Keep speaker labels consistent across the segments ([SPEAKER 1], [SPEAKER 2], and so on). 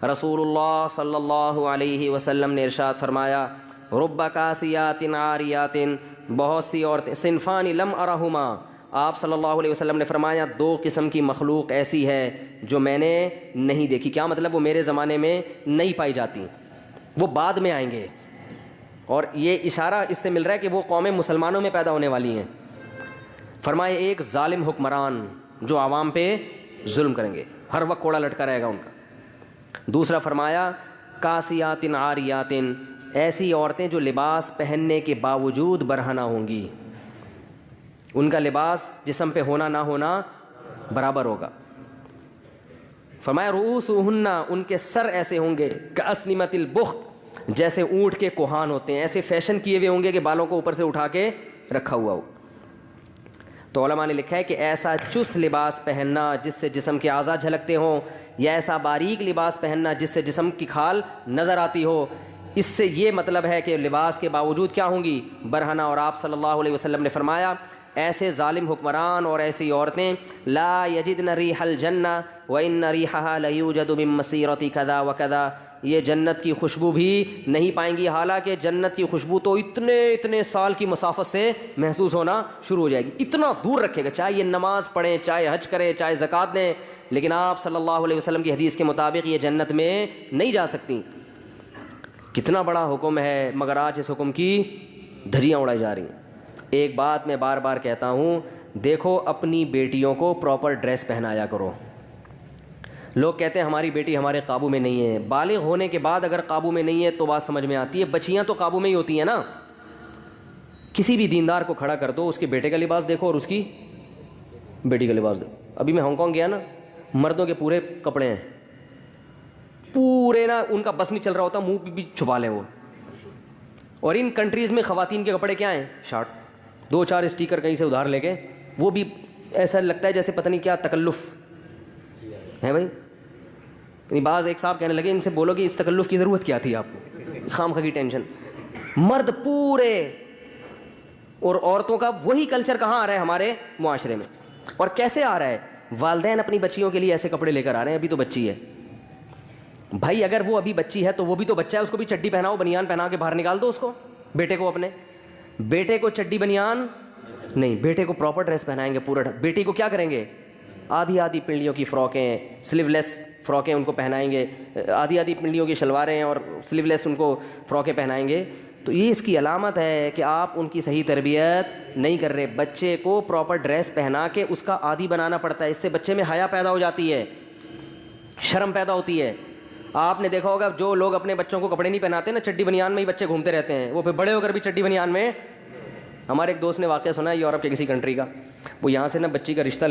[SPEAKER 1] رسول اللہ صلی اللہ علیہ وسلم نے ارشاد فرمایا رب کاسیات عاریات، بہت سی عورتیں، صنفان لم ارہما، آپ صلی اللہ علیہ وسلم نے فرمایا دو قسم کی مخلوق ایسی ہے جو میں نے نہیں دیکھی. کیا مطلب؟ وہ میرے زمانے میں نہیں پائی جاتی، وہ بعد میں آئیں گے. اور یہ اشارہ اس سے مل رہا ہے کہ وہ قومیں مسلمانوں میں پیدا ہونے والی ہیں. فرمایا ایک ظالم حکمران جو عوام پہ ظلم کریں گے، ہر وقت کوڑا لٹکا رہے گا ان کا. دوسرا فرمایا کاسیات عاریات، ایسی عورتیں جو لباس پہننے کے باوجود برہنہ ہوں گی، ان کا لباس جسم پہ ہونا نہ ہونا برابر ہوگا. فرمایا رؤوسہن، ان کے سر ایسے ہوں گے کاسنمۃ البخت، جیسے اونٹ کے کوہان ہوتے ہیں، ایسے فیشن کیے ہوئے ہوں گے کہ بالوں کو اوپر سے اٹھا کے رکھا ہوا ہو. تو علماء نے لکھا ہے کہ ایسا چست لباس پہننا جس سے جسم کے اعضاء جھلکتے ہوں، یا ایسا باریک لباس پہننا جس سے جسم کی کھال نظر آتی ہو، اس سے یہ مطلب ہے کہ لباس کے باوجود کیا ہوں گی؟ برہنہ. اور آپ صلی اللہ علیہ وسلم نے فرمایا ایسے ظالم حکمران اور ایسی عورتیں لا یجدن ریح الجنہ وان ریحها لیوجد من مسیرۃ کذا وکذا، یہ جنت کی خوشبو بھی نہیں پائیں گی، حالانکہ جنت کی خوشبو تو اتنے سال کی مسافت سے محسوس ہونا شروع ہو جائے گی. اتنا دور رکھے گا، چاہے یہ نماز پڑھیں، چاہے حج کریں، چاہے زکوٰۃ دیں، لیکن آپ صلی اللہ علیہ وسلم کی حدیث کے مطابق یہ جنت میں نہیں جا سکتی. کتنا بڑا حکم ہے، مگر آج اس حکم کی دھجیاں اڑائی جا رہی ہیں. ایک بات میں بار بار کہتا ہوں، دیکھو اپنی بیٹیوں کو پراپر ڈریس پہنایا کرو. لوگ کہتے ہیں ہماری بیٹی ہمارے قابو میں نہیں ہے. بالغ ہونے کے بعد اگر قابو میں نہیں ہے تو بات سمجھ میں آتی ہے. بچیاں تو قابو میں ہی ہوتی ہیں نا. کسی بھی دیندار کو کھڑا کر دو، اس کے بیٹے کا لباس دیکھو اور اس کی بیٹی کا لباس دیکھو. ابھی میں ہانگ کانگ گیا نا، مردوں کے پورے کپڑے ہیں، پورے نا ان کا بس نہیں چل رہا ہوتا، منہ بھی چھپا لیں وہ. اور ان کنٹریز میں خواتین کے کپڑے کیا ہیں؟ شارٹ، 2-4 اسٹیکر کہیں سے ادھار لے کے، وہ بھی ایسا لگتا ہے جیسے پتہ نہیں کیا تکلف ہے بھائی. یعنی بعض ایک صاحب کہنے لگے ان سے بولو کہ اس تکلف کی ضرورت کیا تھی آپ کو، خام خواہ کی ٹینشن. مرد پورے، اور عورتوں کا وہی کلچر کہاں آ رہا ہے ہمارے معاشرے میں. اور کیسے آ رہا ہے؟ والدین اپنی بچیوں کے لیے ایسے کپڑے لے کر آ رہے ہیں. ابھی تو بچی ہے بھائی، اگر وہ ابھی بچی ہے تو وہ بھی تو بچہ ہے، اس کو بھی چڈی پہناؤ، بنیان پہنا کے باہر نکال دو اس کو. بیٹے کو، اپنے بیٹے کو چڈی بنیان نہیں، بیٹے کو پراپر ڈریس پہنائیں گے پورا. بیٹی کو کیا کریں گے؟ آدھی پنڈلیوں کی فراکیں، سلیو لیس فراکیں ان کو پہنائیں گے، آدھی پنڈلیوں کی شلواریں اور سلیو لیس ان کو فراکیں پہنائیں گے. تو یہ اس کی علامت ہے کہ آپ ان کی صحیح تربیت نہیں کر رہے. بچے کو پراپر ڈریس پہنا کے اس کا عادی بنانا پڑتا ہے. اس سے بچے میں حیا پیدا ہو جاتی ہے، شرم پیدا ہوتی ہے. آپ نے دیکھا ہوگا جو لوگ اپنے بچوں کو کپڑے نہیں پہناتے نا، چڈی بنیان میں ہی بچے گھومتے رہتے ہیں، وہ پھر بڑے ہو کر بھی چڈی بنیان میں. ہمارے ایک دوست نے واقعہ سنا ہے یورپ کے کسی کنٹری کا. وہ یہاں سے نا بچی کا رشتہ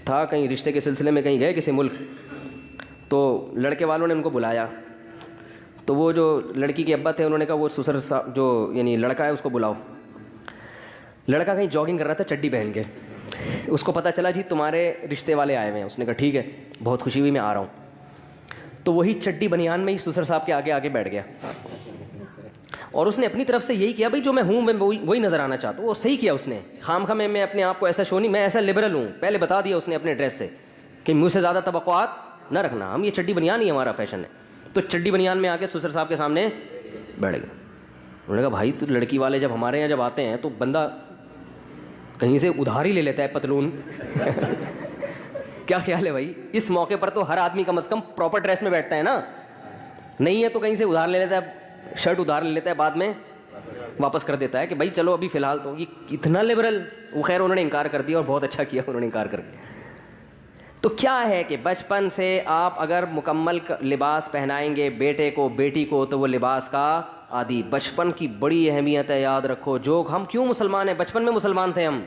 [SPEAKER 1] تھا، کہیں رشتے کے سلسلے میں کہیں گئے کسی ملک، تو لڑکے والوں نے ان کو بلایا. تو وہ جو لڑکی کے ابا تھے انہوں نے کہا وہ سسر صاحب جو یعنی لڑکا ہے اس کو بلاؤ. لڑکا کہیں جاگنگ کر رہا تھا چڈی پہن کے. اس کو پتہ چلا جی تمہارے رشتے والے آئے ہوئے ہیں. اس نے کہا ٹھیک ہے، بہت خوشی ہوئی، میں آ رہا ہوں. تو وہی چڈی بنیان میں ہی سسر صاحب کے آگے بیٹھ گیا، اور اس نے اپنی طرف سے یہی کیا بھائی جو میں ہوں میں وہی نظر آنا چاہتا ہوں. وہ صحیح کیا اس نے. خام خواہ میں اپنے آپ کو ایسا شو نہیں، میں ایسا لبرل ہوں، پہلے بتا دیا اس نے اپنے ڈریس سے کہ مجھ سے زیادہ توقعات نہ رکھنا، ہم یہ چڈی بنیان ہی ہمارا فیشن ہے. تو چڈی بنیان میں آ کے سسر صاحب کے سامنے بیٹھ گئے. انہوں نے کہا بھائی تو لڑکی والے جب ہمارے یہاں جب آتے ہیں تو بندہ کہیں سے ادھار ہی لے لیتا ہے پتلون. کیا خیال ہے بھائی؟ اس موقع پر تو ہر آدمی کم از کم پراپر ڈریس میں بیٹھتا ہے نا. نہیں ہے تو کہیں سے ادھار لے لیتا ہے، شرٹ ادھار لے لیتا ہے، بعد میں واپس کر دیتا ہے کہ بھائی چلو ابھی فی الحال. تو یہ اتنا لبرل. وہ خیر انہوں نے انکار کر دیا اور بہت اچھا کیا انہوں نے انکار کر دیا. تو کیا ہے کہ بچپن سے آپ اگر مکمل لباس پہنائیں گے بیٹے کو بیٹی کو تو وہ لباس کا عادی. بچپن کی بڑی اہمیت ہے، یاد رکھو. جو ہم کیوں مسلمان ہیں؟ بچپن میں مسلمان تھے ہم.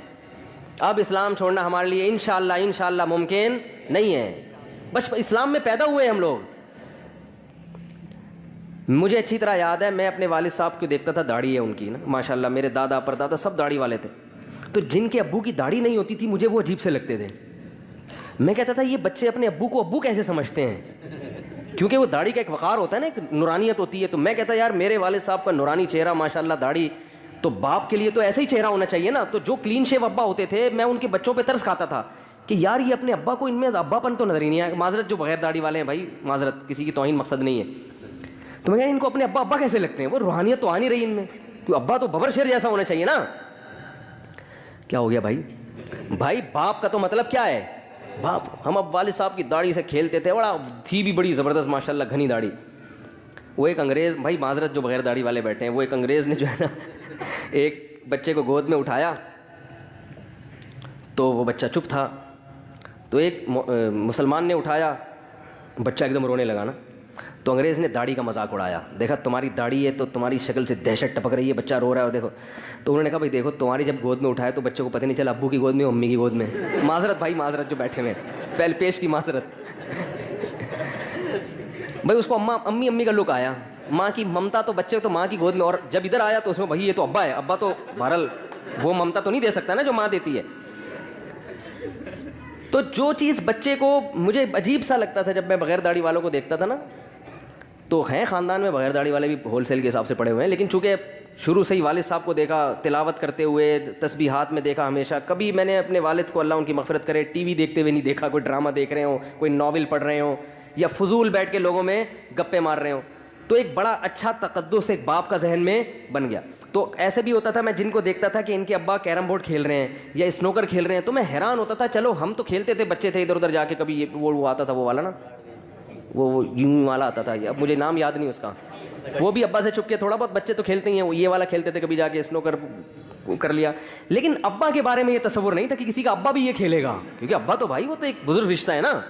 [SPEAKER 1] اب اسلام چھوڑنا ہمارے لیے انشاءاللہ ممکن نہیں ہے. بچپن اسلام میں پیدا ہوئے ہم لوگ. مجھے اچھی طرح یاد ہے، میں اپنے والد صاحب کو دیکھتا تھا، داڑھی ہے ان کی نا ماشاءاللہ. میرے دادا پردادا سب داڑھی والے تھے. تو جن کے ابو کی داڑھی نہیں ہوتی تھی مجھے وہ عجیب سے لگتے تھے. میں کہتا تھا یہ بچے اپنے ابو کو ابو کیسے سمجھتے ہیں؟ کیونکہ وہ داڑھی کا ایک وقار ہوتا ہے نا، ایک نورانیت ہوتی ہے. تو میں کہتا یار میرے والد صاحب کا نورانی چہرہ ماشاءاللہ، داڑھی، تو باپ کے لیے تو ایسا ہی چہرہ ہونا چاہیے نا. تو جو کلین شیو ابا ہوتے تھے میں ان کے بچوں پہ ترس کھاتا تھا کہ یار یہ اپنے ابا کو ان میں ابا پن تو نظر ہی نہیں آیا. معذرت جو بغیر داڑھی والے ہیں بھائی, معذرت, کسی کی توہین مقصد نہیں ہے, تو میں کہا ان کو اپنے ابا ابا کیسے لگتے ہیں؟ وہ روحانیت تو آ نہیں رہی ان میں, کیوں ابا تو ببر شیر جیسا ہونا چاہیے نا. کیا ہو گیا بھائی؟ بھائی باپ کا تو مطلب کیا ہے؟ باپ. ہم اب والد صاحب کی داڑھی سے کھیلتے تھے, بڑا تھی بھی بڑی زبردست ماشاء اللہ گھنی داڑھی. وہ ایک انگریز, بھائی معذرت جو بغیر داڑھی والے بیٹھے ہیں, وہ ایک انگریز نے جو ہے نا ایک بچے کو گود میں اٹھایا, تو وہ بچہ چپ تھا, تو ایک مسلمان نے اٹھایا, بچہ ایک دم رونے لگا نا, تو انگریز نے داڑھی کا مذاق اڑایا. دیکھا تمہاری داڑھی ہے تو تمہاری شکل سے دہشت ٹپک رہی ہے, بچہ رو رہا ہے, اور دیکھو. تو انہوں نے کہا بھائی دیکھو تمہاری جب گود میں اٹھایا تو بچے کو پتہ نہیں چلا ابو کی گود میں امی کی گود میں. معذرت بھائی, معذرت جو بیٹھے ہوئے ہیں, پہلے پیش کی معذرت. بھائی اس کو امی کا لک آیا, ماں کی ممتا تو بچے تو ماں کی گود میں, اور جب ادھر آیا تو اس میں بھائی یہ تو ابا ہے. ابا تو بہرحال وہ ممتا تو نہیں دے سکتا نا جو ماں دیتی ہے. تو جو چیز بچے کو, مجھے عجیب سا لگتا تھا جب میں بغیر داڑھی والوں کو دیکھتا تھا نا, تو ہیں خاندان میں بغیر داڑھی والے بھی ہول سیل کے حساب سے پڑے ہوئے ہیں, لیکن چونکہ شروع سے ہی والد صاحب کو دیکھا تلاوت کرتے ہوئے, تسبیحات میں دیکھا ہمیشہ, کبھی میں نے اپنے والد کو اللہ ان کی مغفرت کرے ٹی وی دیکھتے ہوئے نہیں دیکھا, کوئی ڈرامہ دیکھ رہے ہوں, کوئی ناول پڑھ رہے ہوں, یا فضول بیٹھ کے لوگوں میں گپے مار رہے ہوں. تو ایک بڑا اچھا تقدس ایک باپ کا ذہن میں بن گیا. تو ایسے بھی ہوتا تھا, میں جن کو دیکھتا تھا کہ ان کے ابا کیرم بورڈ کھیل رہے ہیں یا اسنوکر کھیل رہے ہیں, تو میں حیران ہوتا تھا, چلو ہم تو کھیلتے تھے, بچے تھے ادھر ادھر جا کے, کبھی یہ وہ آتا تھا وہ والا نا, وہ یوں والا آتا تھا, اب مجھے نام یاد نہیں اس کا, وہ بھی ابا سے چھپ کے تھوڑا بہت, بچے تو کھیلتے ہی ہیں, وہ یہ والا کھیلتے تھے, کبھی جا کے اسنوکر کر لیا. لیکن ابا کے بارے میں یہ تصور نہیں تھا کہ کسی کا ابا بھی یہ کھیلے گا, کیونکہ ابا تو بھائی وہ تو ایک بزرگ رشتہ ہے نا.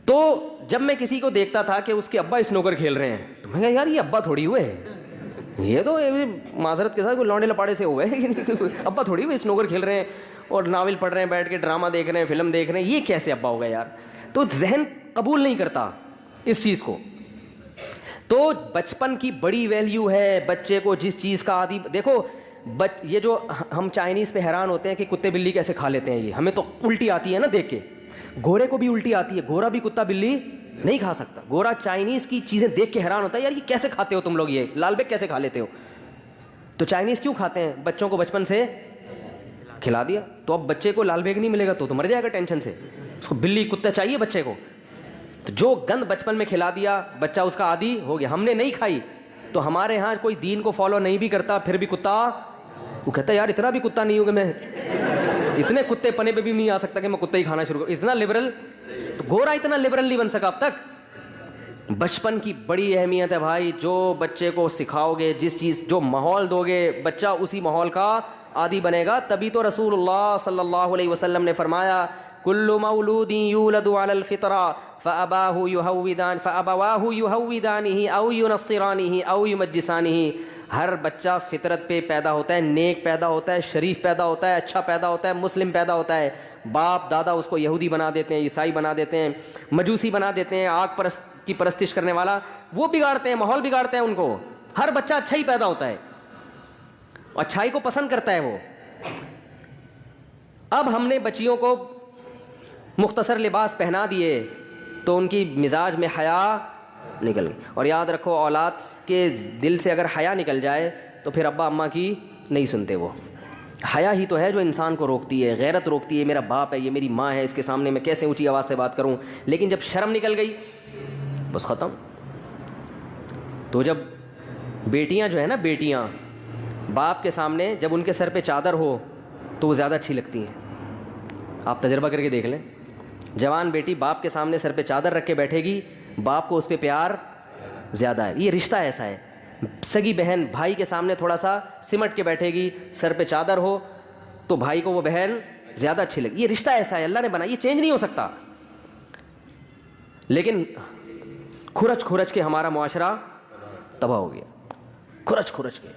[SPEAKER 1] تو جب میں کسی کو دیکھتا تھا کہ اس کے ابا اسنوکر کھیل رہے ہیں, تو میں کہا یار یہ ابا تھوڑی ہوئے, یہ تو معذرت کے ساتھ کوئی لونڈے لپاڑے سے ہوئے ہیں, ابا تھوڑی ہوئے اسنوکر کھیل رہے ہیں اور ناول پڑھ رہے ہیں بیٹھ کے, ڈرامہ دیکھ رہے ہیں, فلم دیکھ رہے ہیں, یہ کیسے ابا ہوگا یار. تو ذہن قبول نہیں کرتا اس چیز کو. تو بچپن کی بڑی ویلیو ہے بچے کو جس چیز کا عادی. دیکھو یہ جو ہم چائنیز پہ حیران ہوتے ہیں کہ کتے بلی کیسے کھا لیتے ہیں, یہ ہمیں تو الٹی آتی ہے نا دیکھ کے, گھوڑے کو بھی الٹی آتی ہے, گھوڑا بھی کتا بلی نہیں کھا سکتا. گھوڑا چائنیز کی چیزیں دیکھ کے حیران ہوتا ہے, یار یہ کیسے کھاتے ہو تم لوگ, یہ لال بیگ کیسے کھا لیتے ہو. تو چائنیز کیوں کھاتے ہیں؟ بچوں کو بچپن سے کھلا دیا, تو اب بچے کو لال بیگ نہیں ملے گا تو مر جائے گا ٹینشن سے, اس کو بلی کتا چاہیے بچے کو. تو جو گند بچپن میں کھلا دیا بچہ اس کا عادی ہو گیا. ہم نے نہیں کھائی تو ہمارے ہاں کوئی دین کو فالو نہیں بھی کرتا, پھر بھی کتا, وہ کہتا ہے یار اتنا بھی کتا نہیں ہوں کہ میں, اتنے کتے پنے پہ بھی نہیں آ سکتا کہ میں کتا ہی کھانا شروع کروں, اتنا لبرل. تو گورا اتنا لبرل نہیں بن سکا اب تک. بچپن کی بڑی اہمیت ہے بھائی, جو بچے کو سکھاؤ گے, جس چیز جو ماحول دو گے, بچہ اسی ماحول کا عادی بنے گا. تبھی تو رسول اللہ صلی اللہ علیہ وسلم نے فرمایا کل مولود یولد علی الفطرہ فابواہ یہودانہ او ینصرانہ او یمجسانہ. ہر بچہ فطرت پہ پیدا ہوتا ہے, نیک پیدا ہوتا ہے, شریف پیدا ہوتا ہے, اچھا پیدا ہوتا ہے, مسلم پیدا ہوتا ہے. باپ دادا اس کو یہودی بنا دیتے ہیں, عیسائی بنا دیتے ہیں, مجوسی بنا دیتے ہیں, آگ کی پرستش کرنے والا, وہ بگاڑتے ہیں, ماحول بگاڑتے ہیں ان کو. ہر بچہ اچھا ہی پیدا ہوتا ہے, اچھائی کو پسند کرتا ہے وہ. اب ہم نے بچیوں کو مختصر لباس پہنا دیے تو ان کی مزاج میں حیا نکل گئی. اور یاد رکھو اولاد کے دل سے اگر حیا نکل جائے تو پھر ابا اماں کی نہیں سنتے. وہ حیا ہی تو ہے جو انسان کو روکتی ہے, غیرت روکتی ہے. میرا باپ ہے, یہ میری ماں ہے, اس کے سامنے میں کیسے اونچی آواز سے بات کروں. لیکن جب شرم نکل گئی بس ختم. تو جب بیٹیاں جو ہے نا, بیٹیاں باپ کے سامنے جب ان کے سر پہ چادر ہو تو وہ زیادہ اچھی لگتی ہیں. آپ تجربہ کر کے دیکھ لیں, جوان بیٹی باپ کے سامنے سر پہ چادر رکھ کے بیٹھے گی, باپ کو اس پہ پیار زیادہ ہے. یہ رشتہ ایسا ہے. سگی بہن بھائی کے سامنے تھوڑا سا سمٹ کے بیٹھے گی, سر پہ چادر ہو تو بھائی کو وہ بہن زیادہ اچھی لگی. یہ رشتہ ایسا ہے, اللہ نے بنا, یہ چینج نہیں ہو سکتا. لیکن کھرچ کھرچ کے ہمارا معاشرہ تباہ ہو گیا, کھرچ کھرچ کے.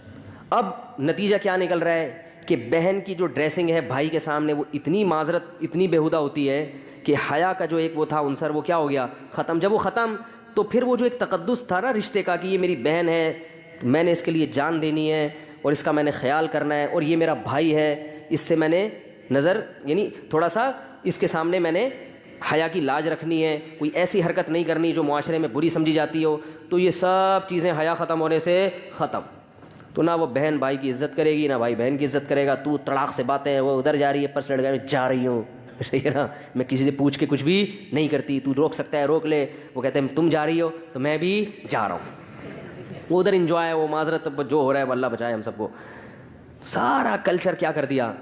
[SPEAKER 1] اب نتیجہ کیا نکل رہا ہے کہ بہن کی جو ڈریسنگ ہے بھائی کے سامنے وہ اتنی معذرت, اتنی بیہودہ ہوتی ہے کہ حیا کا جو ایک وہ تھا عنصر, وہ کیا ہو گیا, ختم. جب وہ ختم تو پھر وہ جو ایک تقدس تھا نا رشتے کا کہ یہ میری بہن ہے, میں نے اس کے لیے جان دینی ہے اور اس کا میں نے خیال کرنا ہے, اور یہ میرا بھائی ہے, اس سے میں نے نظر یعنی تھوڑا سا اس کے سامنے میں نے حیا کی لاج رکھنی ہے, کوئی ایسی حرکت نہیں کرنی جو معاشرے میں بری سمجھی جاتی ہو. تو یہ سب چیزیں حیا ختم ہونے سے ختم. تو نہ وہ بہن بھائی کی عزت کرے گی، نہ بھائی بہن کی عزت کرے گا. تو تڑاک سے باتیں ہیں، وہ ادھر جا رہی ہے پرس لڑکا میں جا رہی ہوں، صحیح ہے نا، میں کسی سے پوچھ کے کچھ بھی نہیں کرتی، تو روک سکتا ہے روک لے. وہ کہتے ہیں تم جا رہی ہو تو میں بھی جا رہا ہوں. وہ ادھر انجوائے، وہ معذرت جو ہو رہا ہے، اللہ بچائے ہم سب کو. سارا کلچر کیا کر دیا،